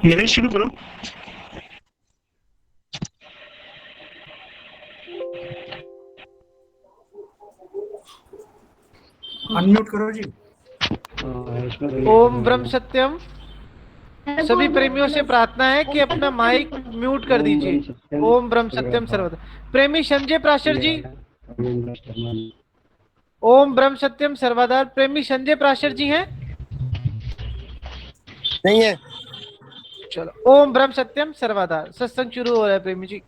नरेश शुरू करो। अनम्यूट करो जी। ओम ब्रह्म सत्यम। सभी प्रेमियों से प्रार्थना है कि अपना माइक म्यूट कर दीजिए। ओम ब्रह्म सत्यम सर्वदा। प्रेमी संजय प्राशर जी। ओम ब्रह्म सत्यम सर्वदा। प्रेमी संजय प्राशर जी हैं? नहीं है। चलो, ओम ब्रह्म सत्यम सर्वदा। सत्संग शुरू हो रहा है प्रेमी जी।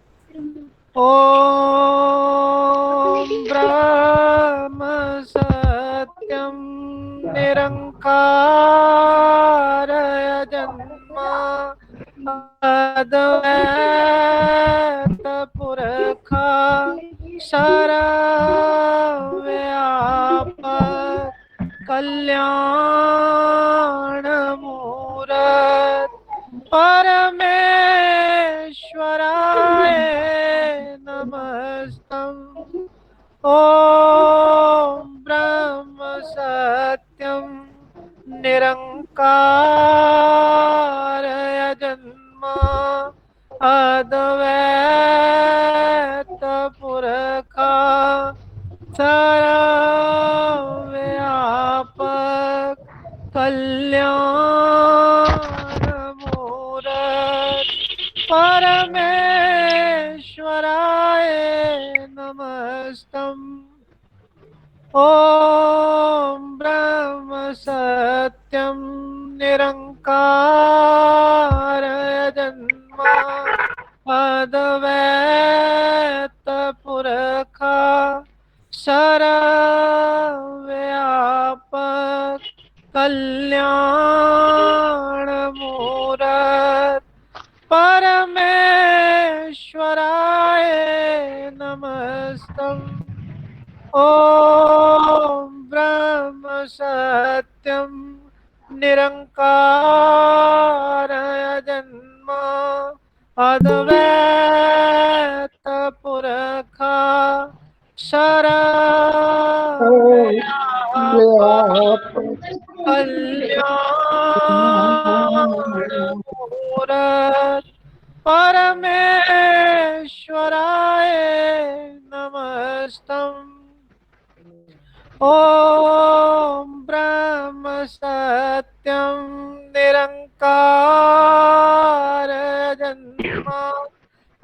ओम ब्रह्म सत्यम निरंकार जन्मा अद्वैत पुरखा सर्वव्यापक कल्याण मूरत परमेश्वराय नमस्तम्। ओम ब्रह्म सत्यम निरंकार जन्मा अद्वैत पुरखा सर्वव्यापक कल्याण मूरत परमेश्वराय नमस्तम्। ओम ब्रह्म सत्यम निरंकार जन्मा अद्वैत पुरखा सर्वव्यापक कल्याण मूरत परमेश्वराय नमस्तम्। ओम ब्रह्म सत्यम निरंकार जन्मा अद्वैत पुरखा सर्वव्यापक कल्याण मूरत परमेश्वराय नमस्तम्। ओम ब्रह्म सत्यम निरंकार जन्मा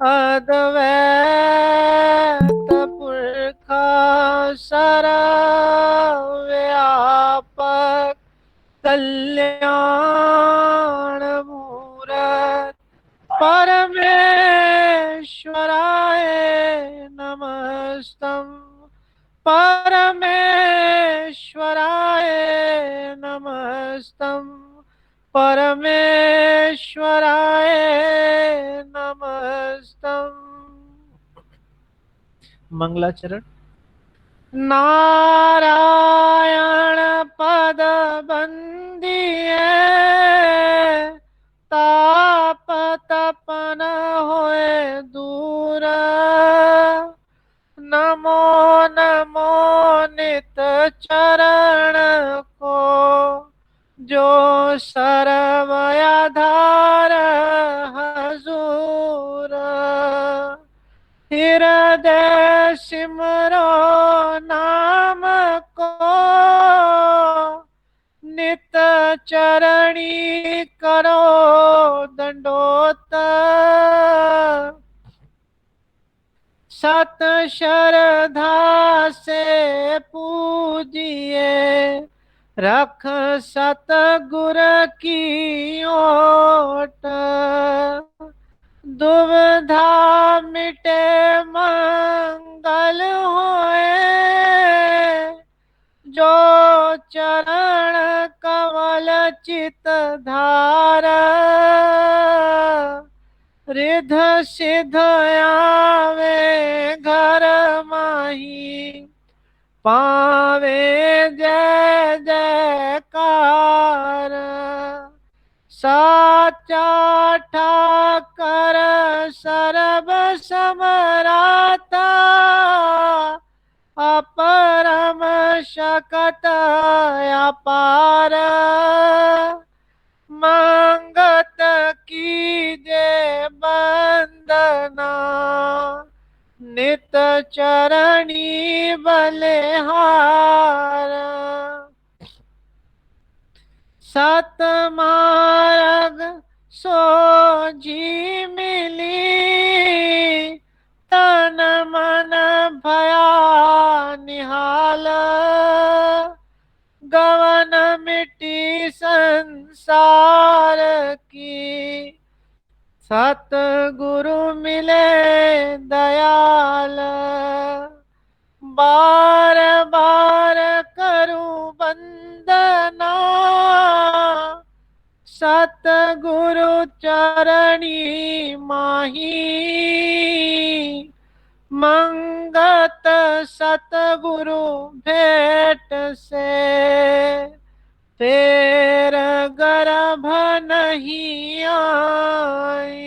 अद्वैत पुरखा सर्वव्यापक कल्याण मूरत परमेश्वराय नमस्तम्। परमेश्वराय नमस्तम्। परमेश्वराय नमस्तम्। मंगलाचरण। नारायण पद बंदिए ताप तपन होए दूर। नमो नमो नित चरण को जो सर्वयाधार हजूर। हृदय सिमरो नाम को नित चरणी करो दंडोत। सत श्रद्धा से पूजिए रख सतगुर की ओट। दुविधा मिटे मंगल होए जो चरण कमल चित धारा। रिध सिद्ध आवे घर माही पावे जय जयकार। साचा ठाकर सर्व समराता अपरम शकत अपार। मंगत की ना, नित चरणी बलिहार। सत मार्ग सोझी मिली, तन मन भया निहाल। गवन मिट्टी संसार की, सतगुरु मिले दयाल। बार बार करूं वंदना, सतगुरु चरणी माही। मंगत सतगुरु भेंट से, फेर गर्भ नहीं आई।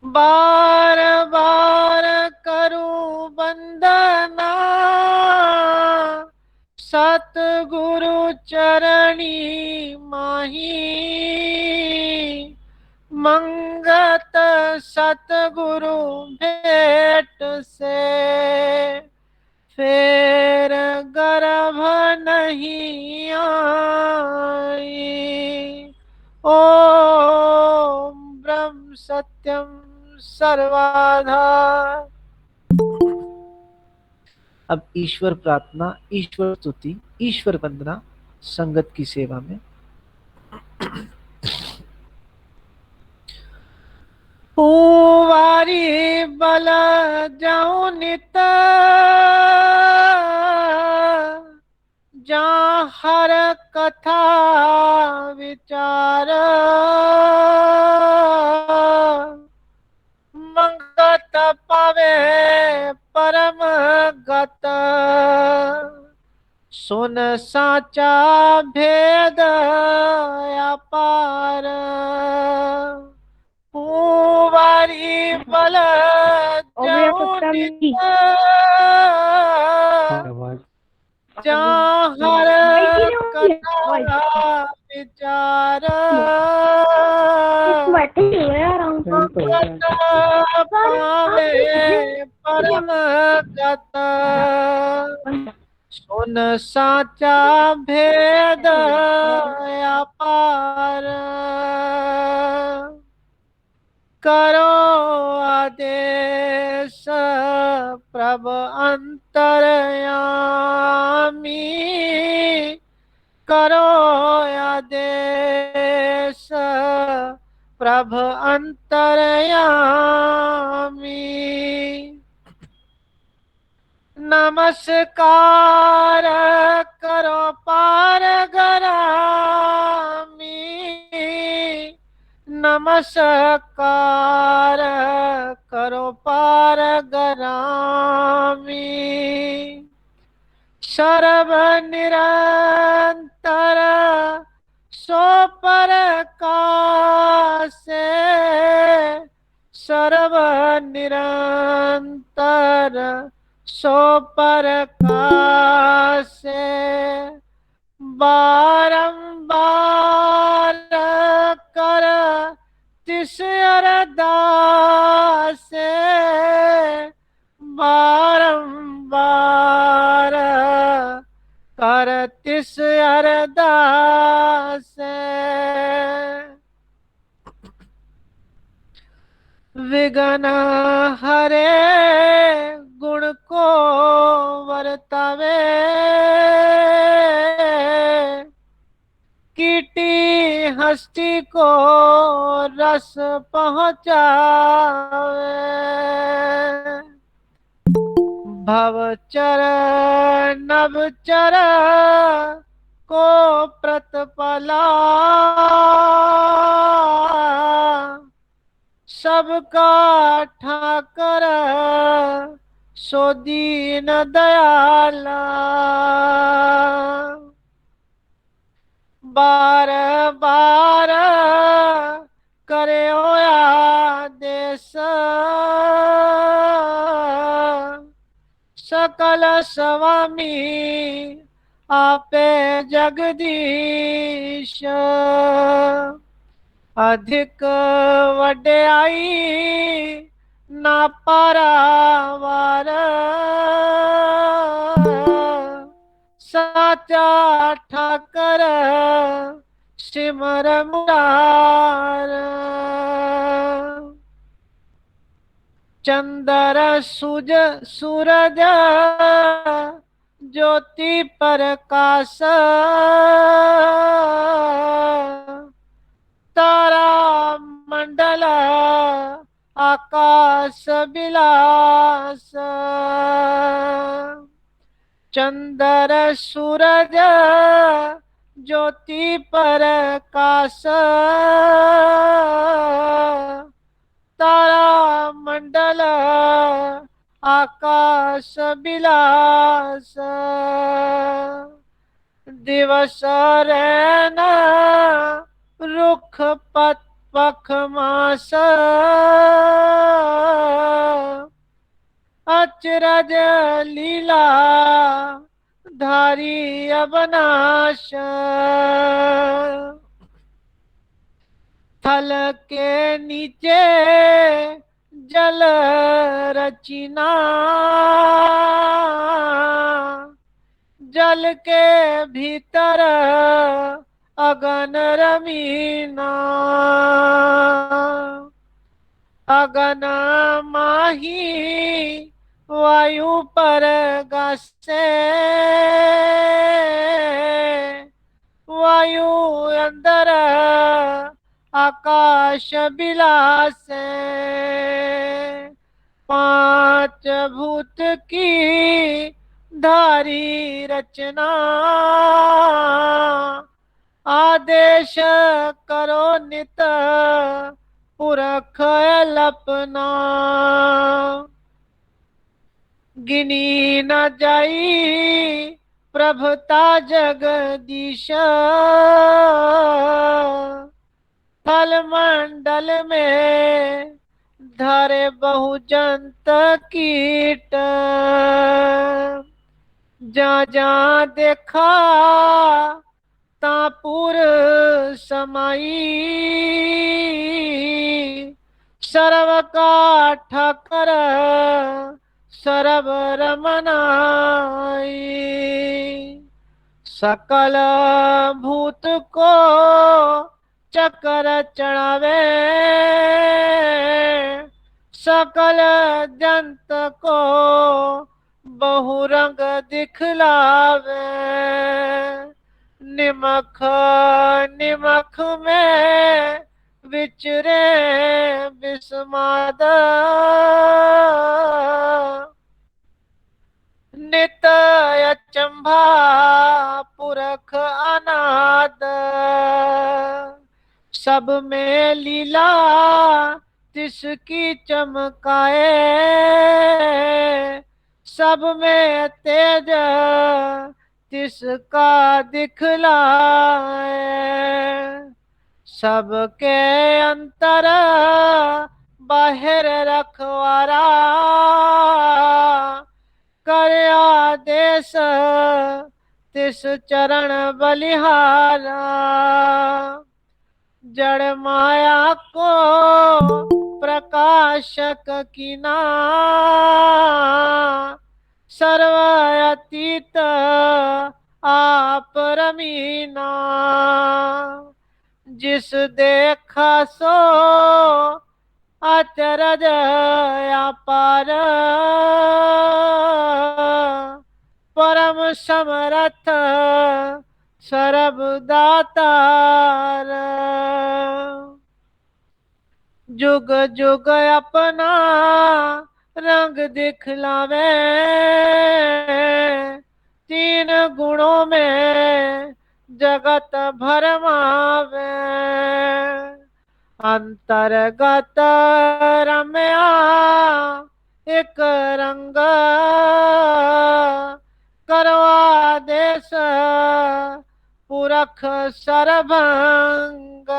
बार बार करूं वंदना, सतगुरु चरणी माही। मंगत सतगुरु भेंट से, फेर गर्भ नहीं आई। ओम ब्रह्म सत्यम सर्वाधार। अब ईश्वर प्रार्थना, ईश्वर स्तुति, ईश्वर वंदना संगत की सेवा में। पूवारी बल जाऊं नित, जहाँ हर कथा विचार। मंगत पावे परम गत, सुन साचा भेद अपार। पूवारी बल जाऊं नित, जहाँ हर कथा विचार। पावे परम गत, सुन साचा भेद अपार। करो आदेश प्रभ अंतर्यामी, करो आदेश प्रभ अंतर्यामी। नमस्कार करो पार गरामी, नमस्कार करो पार गरामी। सर्व निरंतर सो परकासे, सर्व निरंतर सो परकासे। बारंबार कर तिस अरदासे, बारंबार कर तिस अरदासे। विघ्न हरे गुण को वर्तावे, कीटी हस्ती को रस पहुँचावे। भवचर नवचर को प्रतिपला, सबका ठाकर सो दीन दयाला। बार बार करे आदेश, सकल स्वामी आपे जगदीश। अधिक वड्याई ना पारावार, साचा ठाकर सिमर मुरार। चंदर सूज सूरज ज्योति प्रकाश, तारा मंडल आकाश विलास। चंदर सूरज ज्योति प्रकाश, तारा मंडल आकाश विलास। दिवस रैन रुख पत पख मास, अचरज लीला धारी अबनाश। थल के नीचे जल रचना, जल के भीतर अगन रमीना। अगन माही वायु पर गासे, वायु अंदर आकाश बिलासे। पांच भूत की धारी रचना, आदेश करो नित पुरख लपना। गिनी न जाई प्रभुता जगदीश, थल मंडल में धरे बहुजंत कीट। जा जा देखा तापुर समाई, सर्व का ठाकर सर्व रमनाई। सकल भूत को चक्कर चढ़ावे, सकल जंत को बहुरंग दिखलावे। निमख निमख में विचरे विस्माद, नित अचंभा पुरख अनाद। सब में लीला तिसकी चमकाए, सब में तेज तिसका दिखलाए। सबके अंतर बाहर रखवारा, कर आदेश तिस चरण बलिहारा। जड़ माया को प्रकाशक कीना, सर्व अतीत आप रमीना। जिस देखा सो अचरज अपार, परम समरथ सर्व दातार। जुग जुग अपना रंग दिखलावे, तीन गुणों में जगत भरमावे। अंतर्गत रम्या एक रंग, करवा देश पुरख सरभंग।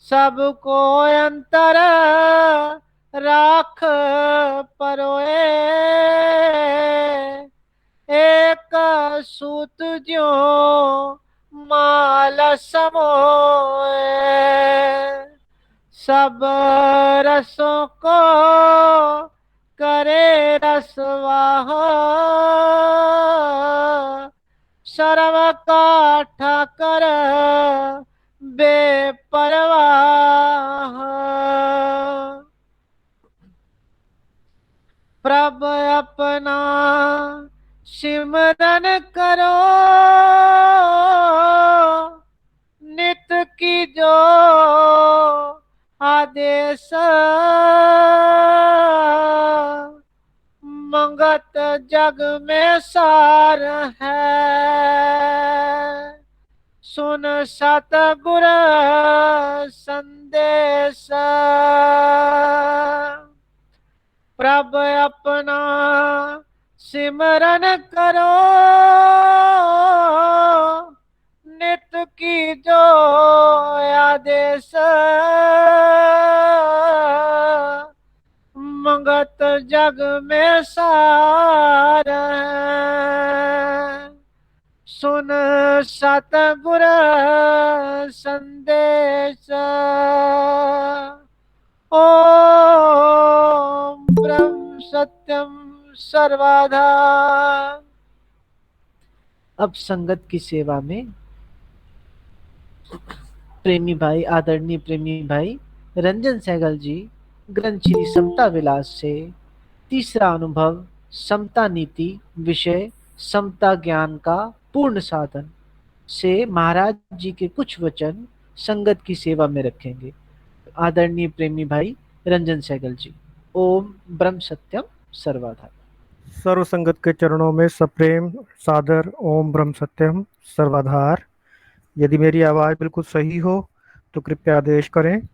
सबको अंतर राख परोए, एक सूत ज्यों माल काल समोए, सब रसों को करे रसवाह, सर्व काठा कर बेपरवाह। प्रभ अपना सिमरन करो, नित की जो आदेश, मंगत जग में सार है, सुन सतगुर संदेश। प्रभ अपना सिमरन करो, नित की जो आदेश, मंगत जग में सार है, सुन सतगुर संदेश। ओम ब्रह्म सत्यम सर्वधा। अब संगत की सेवा में प्रेमी भाई, आदरणीय प्रेमी भाई रंजन सहगल जी ग्रंथ श्री समता विलास से तीसरा अनुभव समता नीति विषय समता ज्ञान का पूर्ण साधन से महाराज जी के कुछ वचन संगत की सेवा में रखेंगे। आदरणीय प्रेमी भाई रंजन सहगल जी। ओम ब्रह्म सत्यम सर्वधा। सर्व संगत के चरणों में सप्रेम सादर ओम ब्रह्म सत्यम सर्वाधार। यदि मेरी आवाज़ बिल्कुल सही हो तो कृपया आदेश करें।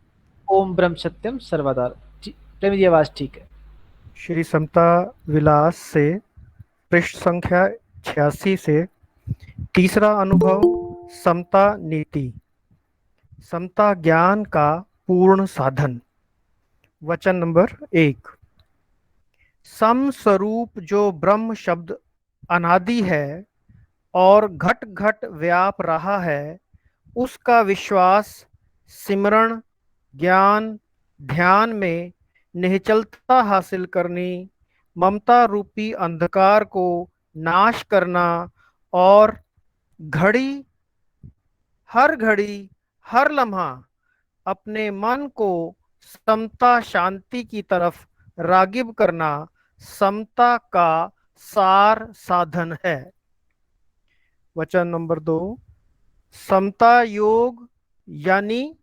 ओम ब्रह्म सत्यम सर्वदा। प्रेमी जी आवाज ठीक है। श्री समता विलास से पृष्ठ संख्या 86 से तीसरा अनुभव समता नीति समता ज्ञान का पूर्ण साधन। वचन नंबर 1। सम स्वरूप जो ब्रह्म शब्द अनादि है और घट घट व्याप रहा है, उसका विश्वास सिमरण ज्ञान ध्यान में निश्चलता हासिल करनी, ममता रूपी अंधकार को नाश करना और घड़ी हर लम्हा अपने मन को समता शांति की तरफ रागिब करना समता का सार साधन है। वचन नंबर 2। समता योग यानी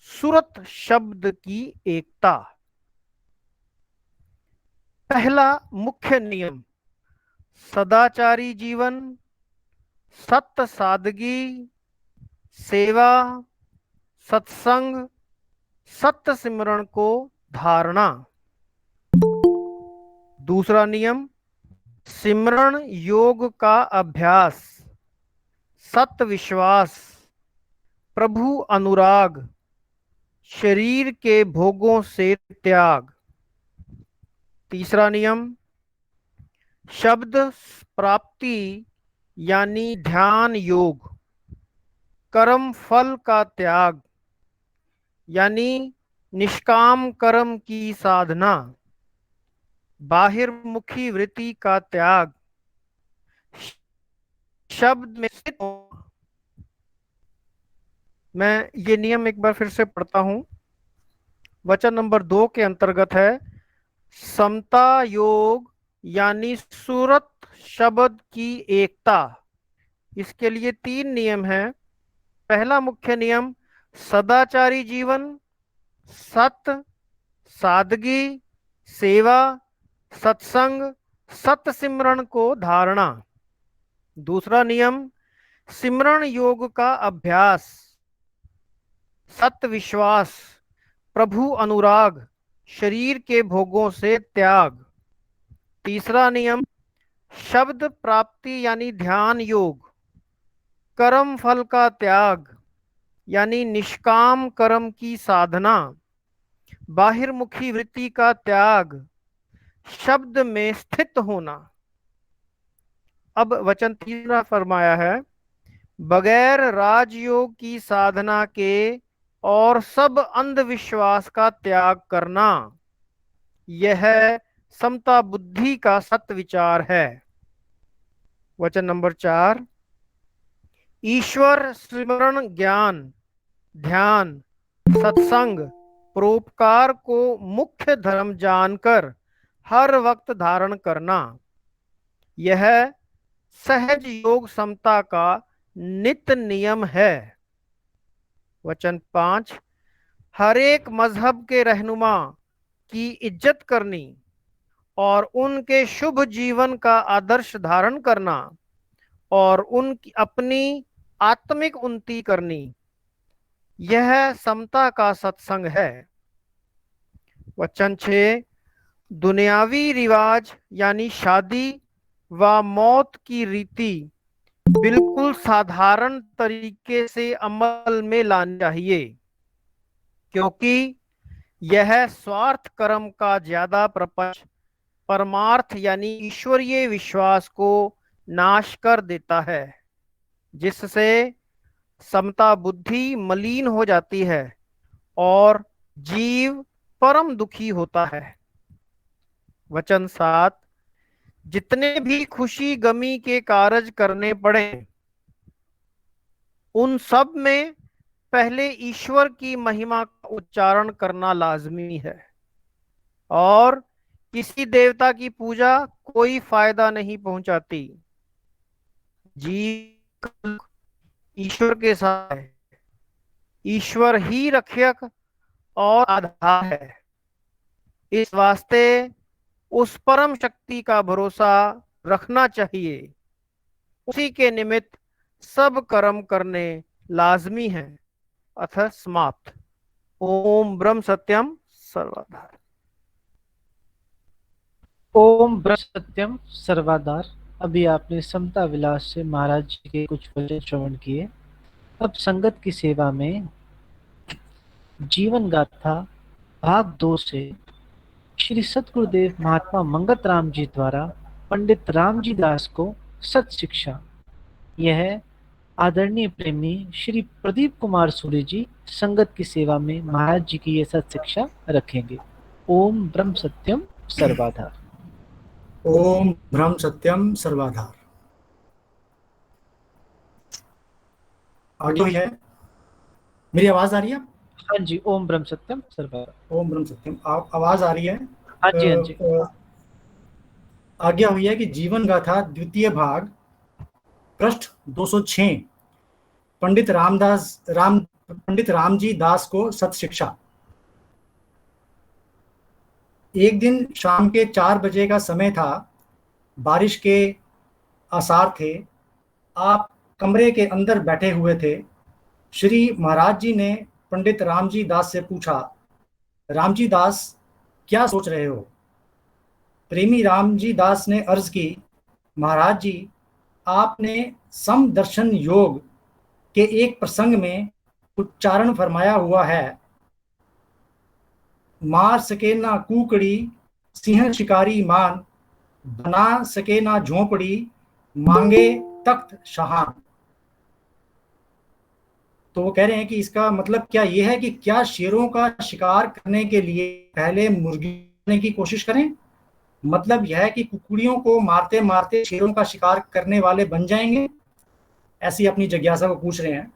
सुरत शब्द की एकता। पहला मुख्य नियम सदाचारी जीवन, सत्य सादगी, सेवा, सत्संग, सत्य सिमरण को धारणा। दूसरा नियम सिमरण योग का अभ्यास, सत्य विश्वास, प्रभु अनुराग, शरीर के भोगों से त्याग। तीसरा नियम शब्द प्राप्ति यानी ध्यान योग, कर्म फल का त्याग यानी निष्काम कर्म की साधना, बाहिर्मुखी वृत्ति का त्याग, शब्द में स्थित। मैं ये नियम एक बार फिर से पढ़ता हूं। वचन नंबर 2 के अंतर्गत है समता योग यानी सूरत शब्द की एकता। इसके लिए 3 नियम हैं। पहला मुख्य नियम सदाचारी जीवन, सत्य सादगी, सेवा, सत्संग, सत्य सिमरण को धारणा। दूसरा नियम सिमरण योग का अभ्यास, सत्य विश्वास, प्रभु अनुराग, शरीर के भोगों से त्याग। तीसरा नियम शब्द प्राप्ति यानी ध्यान योग, कर्म फल का त्याग यानी निष्काम कर्म की साधना, बाहिर्मुखी वृत्ति का त्याग, शब्द में स्थित होना। अब वचन तीसरा फरमाया है बगैर राजयोग की साधना के और सब अंधविश्वास का त्याग करना, यह समता बुद्धि का सत विचार है। वचन नंबर 4, ईश्वर स्मरण, ज्ञान, ध्यान, सत्संग, परोपकार को मुख्य धर्म जानकर हर वक्त धारण करना, यह सहज योग समता का नित्य नियम है। वचन 5, हर एक मजहब के रहनुमा की इज्जत करनी और उनके शुभ जीवन का आदर्श धारण करना और उनकी अपनी आत्मिक उन्नति करनी, यह समता का सत्संग है। वचन 6, दुनियावी रिवाज यानी शादी व मौत की रीति बिल्कुल साधारण तरीके से अमल में लानी चाहिए, क्योंकि यह स्वार्थ कर्म का ज्यादा प्रपंच परमार्थ यानी ईश्वरीय विश्वास को नाश कर देता है, जिससे समता बुद्धि मलिन हो जाती है और जीव परम दुखी होता है। वचन 7, जितने भी खुशी गमी के कार्य करने पड़े, उन सब में पहले ईश्वर की महिमा का उच्चारण करना लाजमी है और किसी देवता की पूजा कोई फायदा नहीं पहुंचाती। जीव ईश्वर के साथ है, ईश्वर ही रक्षक और आधार है। इस वास्ते उस परम शक्ति का भरोसा रखना चाहिए, उसी के निमित्त सब कर्म करने लाजमी है। अथ समाप्त। ओम ब्रह्म सत्यम सर्वधार। ओम ब्रह्म सत्यम सर्वाधार। अभी आपने समता विलास से महाराज जी के कुछ वचन श्रवण किए। अब संगत की सेवा में जीवन गाथा भाग 2 से श्री सतगुरुदेव महात्मा मंगत राम जी द्वारा पंडित रामजी दास को सत शिक्षा, यह आदरणीय प्रेमी श्री प्रदीप कुमार सूर्य जी संगत की सेवा में महाराज जी की ये सत शिक्षा रखेंगे। ओम ब्रह्म सत्यम सर्वाधार। ओम ब्रह्म सत्यम सर्वाधार। आगे हुई है, मेरी आवाज आ रही है? हाँ जी, ओम ब्रह्म सत्यम सर्वाधार। ओम ब्रह्म सत्यम, आप आवाज आ रही है? हाँ जी, हाँ जी। आज्ञा हुई है कि जीवन गाथा द्वितीय भाग पृष्ठ 206, पंडित रामजी दास को सत शिक्षा। एक दिन शाम के 4 बजे का समय था। बारिश के आसार थे। आप कमरे के अंदर बैठे हुए थे। श्री महाराज जी ने पंडित रामजी दास से पूछा, रामजी दास, क्या सोच रहे हो? प्रेमी रामजी दास ने अर्ज की, महाराज जी, आपने समदर्शन योग के एक प्रसंग में उच्चारण फरमाया हुआ है, मार सके ना कुकड़ी सिंह शिकारी मान, बना सके ना झोंपड़ी मांगे तख्त शाहान। तो वो कह रहे हैं कि इसका मतलब क्या ये है कि क्या शेरों का शिकार करने के लिए पहले मुर्गी मारने की कोशिश करें? मतलब यह है कि कुकड़ियों को मारते मारते शेरों का शिकार करने वाले बन जाएंगे? ऐसी अपनी जिज्ञासा को पूछ रहे हैं।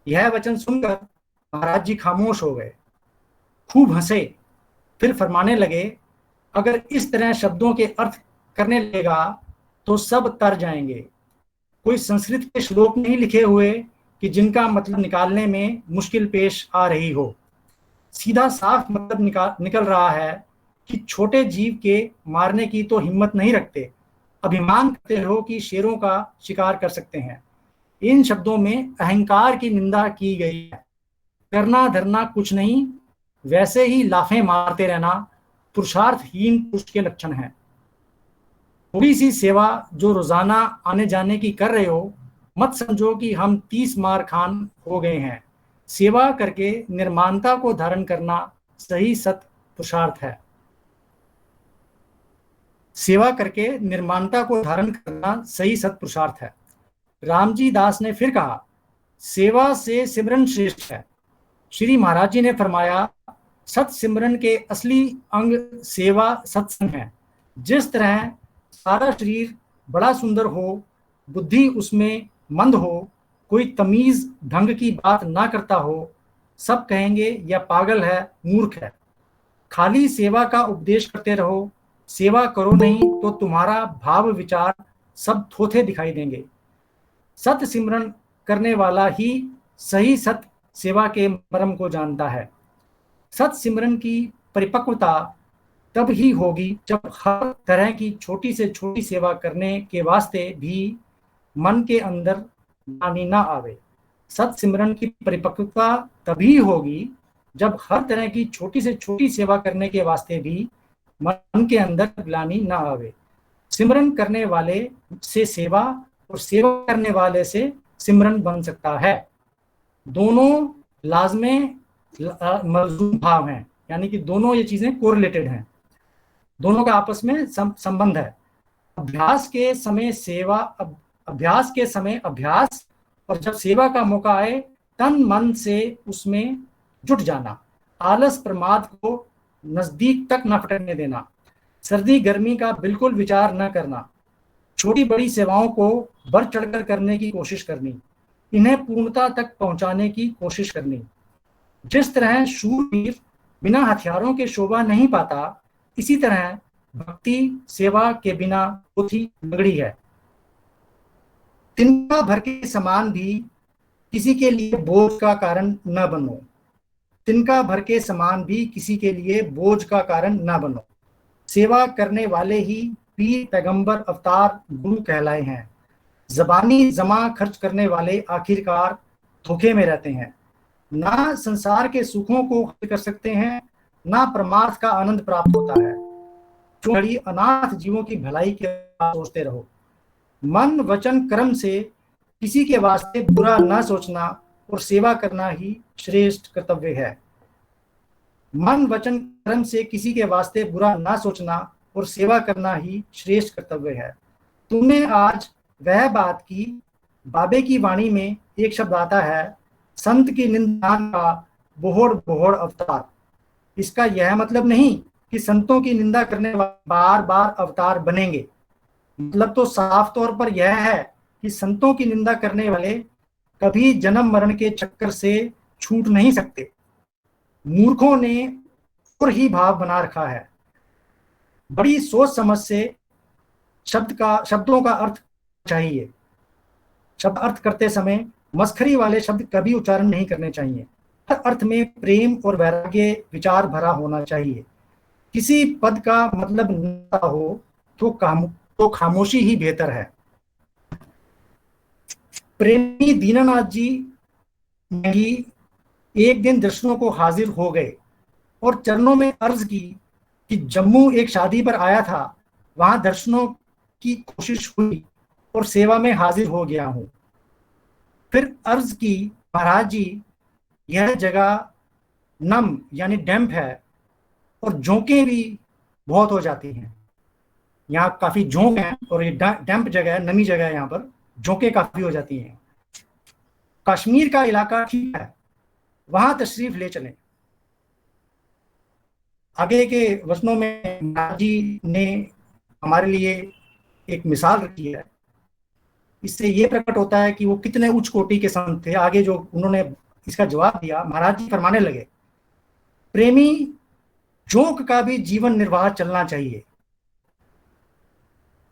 यह वचन सुनकर महाराज जी खामोश हो गए, खूब हंसे, फिर फरमाने लगे, अगर इस तरह शब्दों के अर्थ करने लगेगा तो सब तर जाएंगे। कोई संस्कृत के श्लोक नहीं लिखे हुए कि जिनका मतलब निकालने में मुश्किल पेश आ रही हो। सीधा साफ मतलब निकल रहा है कि छोटे जीव के मारने की तो हिम्मत नहीं रखते, अभिमान करते हो कि शेरों का शिकार कर सकते हैं। इन शब्दों में अहंकार की निंदा की गई है। करना धरना कुछ नहीं, वैसे ही लाफे मारते रहना पुरुषार्थहीन पुरुष के लक्षण हैं। थोड़ी सी सेवा जो रोजाना आने जाने की कर रहे हो, मत समझो कि हम 30 मार खान हो गए हैं। सेवा करके निर्माणता को धारण करना सही सत पुरुषार्थ है। सेवा करके निर्माणता को धारण करना सही सत पुरुषार्थ है। रामजी दास ने फिर कहा, सेवा से सिमरन श्रेष्ठ है। श्री महाराज जी ने फरमाया, सत सिमरन के असली अंग सेवा सत्संग है। जिस तरह सारा शरीर बड़ा सुंदर हो, बुद्धि उसमें मंद हो, कोई तमीज ढंग की बात ना करता हो, सब कहेंगे यह पागल है, मूर्ख है। खाली सेवा का उपदेश करते रहो, सेवा करो नहीं तो तुम्हारा भाव विचार सब थोथे दिखाई देंगे। सत सिमरन करने वाला ही सही सत सेवा के मर्म को जानता है। सत सिमरन की परिपक्वता तब ही होगी जब हर तरह की छोटी से छोटी सेवा करने के वास्ते भी मन के अंदर ग्लानि ना आवे। सत सिमरन की परिपक्वता तभी होगी जब हर तरह की छोटी से छोटी सेवा करने के वास्ते भी मन के अंदर ग्लानि ना आवे। सिमरन करने वाले से सेवा और सेवा करने वाले से सिमरन बन सकता है। दोनों लाजमे मलजूम भाव हैं, यानी कि दोनों ये चीजें कोरिलेटेड हैं, दोनों का आपस में संबंध है। अभ्यास के समय सेवा, अभ्यास के समय अभ्यास, और जब सेवा का मौका आए तन मन से उसमें जुट जाना। आलस प्रमाद को नजदीक तक न फटकने देना। सर्दी गर्मी का बिल्कुल विचार न करना। छोटी बड़ी सेवाओं को बढ़ चढ़कर करने की कोशिश करनी, इन्हें पूर्णता तक पहुंचाने की कोशिश करनी। जिस तरह शूरवीर बिना हथियारों के शोभा नहीं पाता, इसी तरह भक्ति सेवा के बिना बहुत ही नगड़ी है। तिनका भर के समान भी किसी के लिए बोझ का कारण न बनो। तिनका भर के समान भी किसी के लिए बोझ का कारण न बनो। सेवा करने वाले ही पीर पैगंबर अवतार गुरु कहलाए हैं। जबानी जमा खर्च करने वाले आखिरकार धोखे में रहते हैं। ना संसार के सुखों को हासिल कर सकते हैं, ना परमार्थ का आनंद प्राप्त होता है। जो घड़ी अनाथ जीवों की भलाई के बारे में सोचते रहो। मन वचन कर्म से किसी के वास्ते बुरा न सोचना और सेवा करना ही श्रेष्ठ कर्तव्य है। मन वचन कर्म से किसी के वास्ते बुरा न सोचना और सेवा करना ही श्रेष्ठ कर्तव्य है। तुमने आज वह बात की, बाबे की वाणी में एक शब्द आता है, संत की निंदा का बोहड़ बोहड़ अवतार। इसका यह मतलब नहीं कि संतों की निंदा करने वाले बार बार अवतार बनेंगे। मतलब तो साफ तौर पर यह है कि संतों की निंदा करने वाले कभी जन्म मरण के चक्कर से छूट नहीं सकते। मूर्खों ने और ही भाव बना रखा है। बड़ी सोच समझ से शब्दों का अर्थ चाहिए। शब्द अर्थ करते समय मस्खरी वाले शब्द कभी उच्चारण नहीं करने चाहिए। हर अर्थ में प्रेम और वैराग्य विचार भरा होना चाहिए। किसी पद का मतलब न हो तो खामोशी ही बेहतर है। प्रेमी दीनानाथ जी महंगी एक दिन दर्शनों को हाजिर हो गए और चरणों में अर्ज की कि जम्मू एक शादी पर आया था, वहां दर्शनों की कोशिश हुई और सेवा में हाजिर हो गया हूं। फिर अर्ज की, महाराज जी यह जगह नम यानी डैम्प है और झोंकें भी बहुत हो जाती हैं। यहाँ काफी झोंक है और ये डैम्प जगह है, नमी जगह है, यहाँ पर झोंकें काफी हो जाती हैं। कश्मीर का इलाका ठीक है, वहां तशरीफ ले चलें। आगे के वचनों में महाराज जी ने हमारे लिए एक मिसाल रखी है। इससे ये प्रकट होता है कि वो कितने उच्च कोटि के संत थे। आगे जो उन्होंने इसका जवाब दिया, महाराज जी फरमाने लगे, प्रेमी जोक का भी जीवन निर्वाह चलना चाहिए।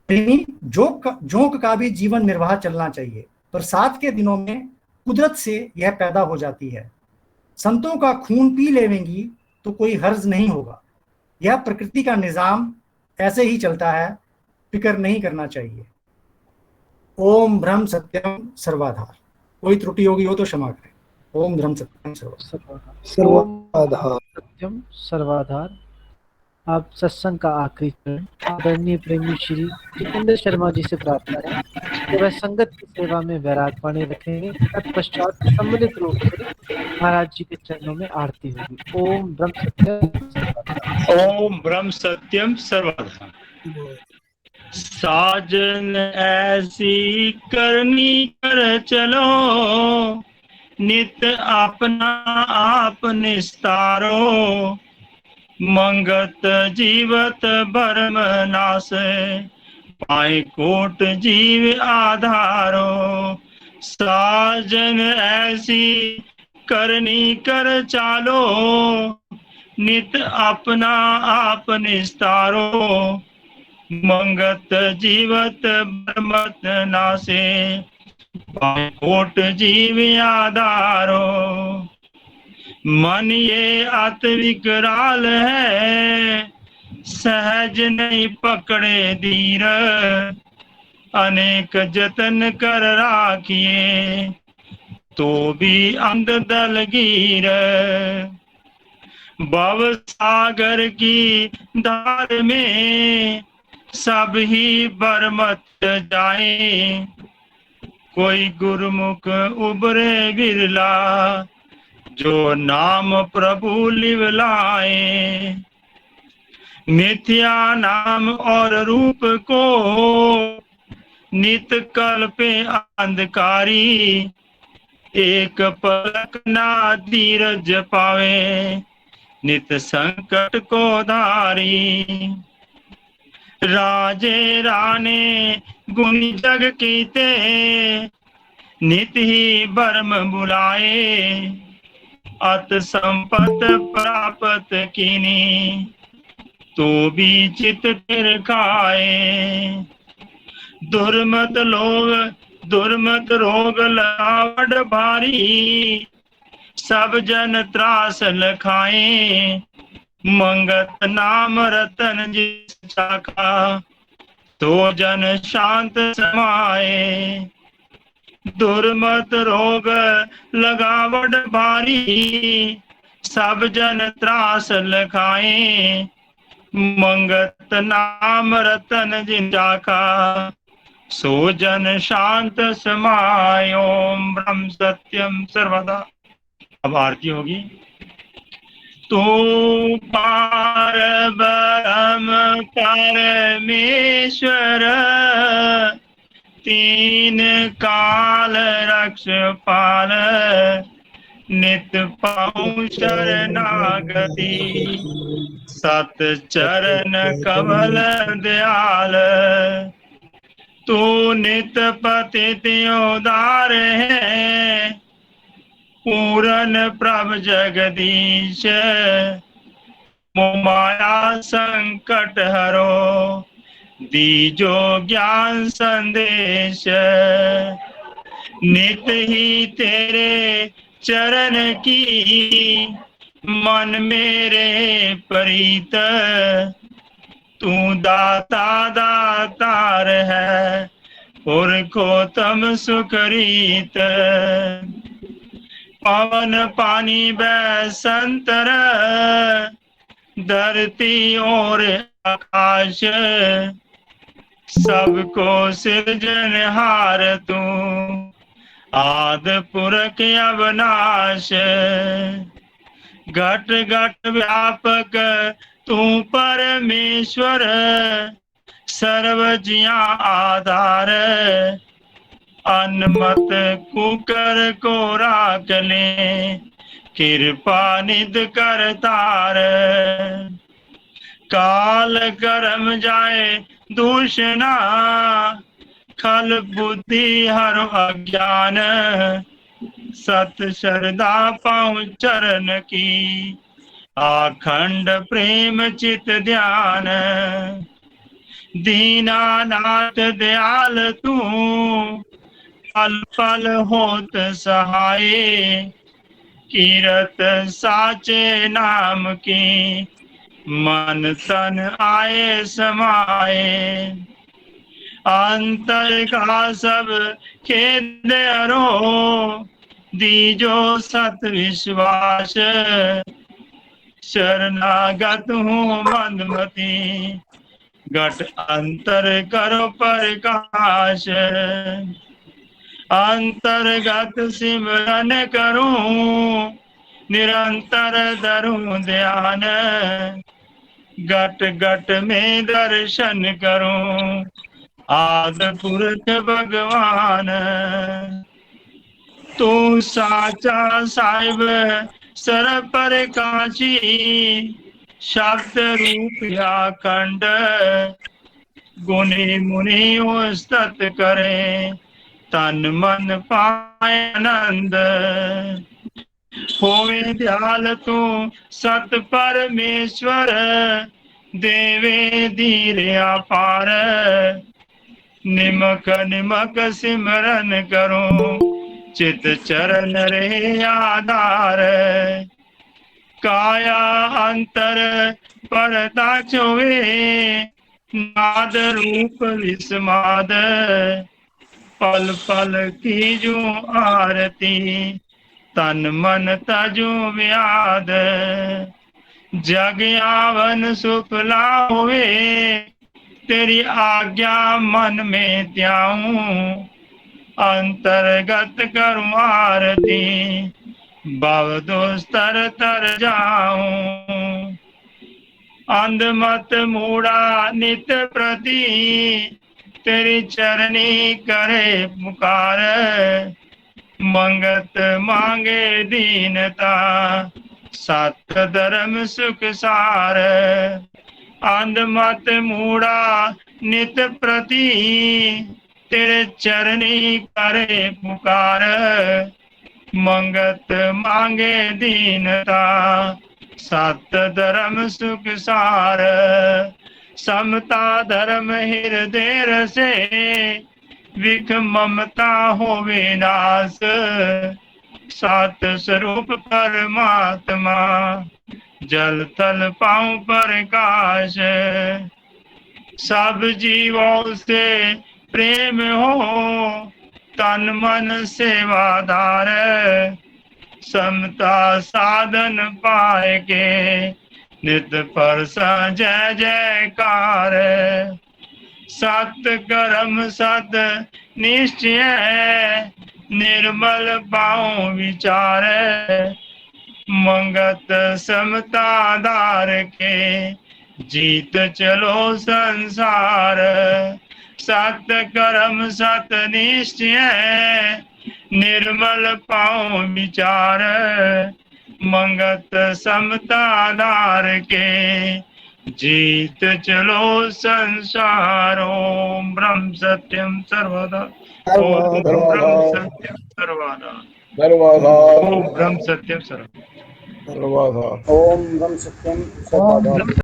प्रेमी जोक का भी जीवन निर्वाह चलना चाहिए। बरसात के दिनों में कुदरत से यह पैदा हो जाती है। संतों का खून पी लेवेंगी तो कोई हर्ज नहीं होगा। यह प्रकृति का निजाम ऐसे ही चलता है, फिक्र नहीं करना चाहिए। ओम ब्रह्म सत्यम सर्वाधार। कोई त्रुटि होगी हो तो क्षमा करें। ओम ब्रह्म सत्यम सर्वाधार। सत्यम सर्वाधार। आप सत्संग का आखिरी चरण आदरणीय प्रेमी श्री जितेंद्र शर्मा जी से प्रार्थना है कि वह संगत की सेवा में वैराग पाने रखेंगे। तत्पश्चात सम्मिलित रूप से महाराज जी के चरणों में आरती होगी। ओम ब्रह्म सत्यम। ओम ब्रह्म सत्यम सर्वधा। साजन ऐसी करनी कर चलो, नित अपना आप निस्तारो, मंगत जीवत भरम नाश, पाए कोट जीव आधारो। साजन ऐसी करनी कर चालो, नित अपना आप निस्तारो, मंगत जीवत भरमत नासे, पाए कोट जीव आधारो। मन ये अत विकराल है, सहज नहीं पकड़े धीर, अनेक जतन कर राखिए, तो भी अंध दलगीर। भव सागर की धार में सब ही बरमत जाए, कोई गुरुमुख उबरे बिरला, जो नाम प्रभु लिवलाए। मिथ्या नाम और रूप को नित कल्पे अंधकारी, एक पलक ना धीरज पावे, नित संकट को धारी। राजे राने गुण जग कीते, नित ही बर्म बुलाए, अत संपत प्राप्त कीनी, तो भी चित फिर खाए। दुर्मत रोग लावड भारी, सब जन त्रास लखाए, मंगत नाम रतन जिस चाखा, तो जन शांत समाए। दुर्मत रोग लगावट भारी, सब जन त्रास लखाए, मंगत नाम रतन जिन चाखा, सो जन शांत समाय। ओम ब्रह्म सत्यम सर्वदा। अब आरती होगी। तो पार ब्रह्म परमेश्वर, तीन काल रक्षपाल, नित पाऊं शरणागति, सत चरण कमल दयाल। तू नित पतित उदार है, पूरन प्रभ जगदीश, माया संकट हरो, दीजो ज्ञान संदेश। नित ही तेरे चरण की मन मेरे प्रीत, तू दाता दातार है, पुरखो तम सुकरीत। पवन पानी बैसंतर, धरती और आकाश, सबको सृजनहार तू, आद पुरख अविनाश। घट घट व्यापक तू परमेश्वर, सर्व जिया आधार, अनमत कुकर को राख ले, कृपा निध कर तार। काल कर्म जाए दूषणा, खल बुद्धि हर अज्ञान, सत श्रद्धा पाऊं चरण की, अखंड प्रेम चित ध्यान। दीनानाथ दयाल तू, पल पल होत सहाय, कीरत साचे नाम की, मन तन आए समाए। अंतर का सब खेद हरो, दीजो सत विश्वास, शरणागत हूँ मंदमती, घट अंतर करो प्रकाश। अंतर्गत सिमरन करूं, निरंतर धरूं ध्यान, घट घट में दर्शन करूं, आद पुरख भगवान। तू साचा साहिब सर पर कांची, शब्द रूप या खंड गुनी मुनि उस्तत करे, तन मन पाए आनंद। होवे दयाल तू सत परमेश्वर, देवे धीर अपार, निमक निमक सिमरन करो, चित चरण रे आधार। काया अंतर परता चोवे, नाद रूप विस्माद, पल पल की जो आरती, तन मन तजो व्याध। जग आवन सुख लावे, तेरी आज्ञा मन में त्याऊं, अंतर्गत करूं आरती, भव दोस्तर तर जाऊं। अंध मत मूड़ा नित प्रति, तेरी चरणी करे पुकार, मंगत मांगे दीनता, सत धर्म सुख सार। अंध मत मूड़ा नित प्रति, तेरे चरणी करे पुकार, मंगत मांगे दीनता, सत धर्म सुख सार। समता धर्म हृदय रसे, विख ममता होवे नाश, सात स्वरूप परमात्मा, जल तल पाऊं प्रकाश। सब जीवों से प्रेम हो, तन मन सेवादार, समता साधन पाए के, नित पर जय जयकार। सत कर्म सत निश्चय, निर्मल पाऊं विचार, मंगत समता धार के, जीत चलो संसार। सत कर्म सत निश्चय, निर्मल पाऊं विचार, मंगत समता धार के, जीत चलो संसार। ओम ब्रह्म सत्यम सर्वदा, ओम ब्रह्म सत्यम सर्वदा, ओम ब्रह्म सत्यम सर्वदा। ओम ब्रह्म सत्यम सर्वदा।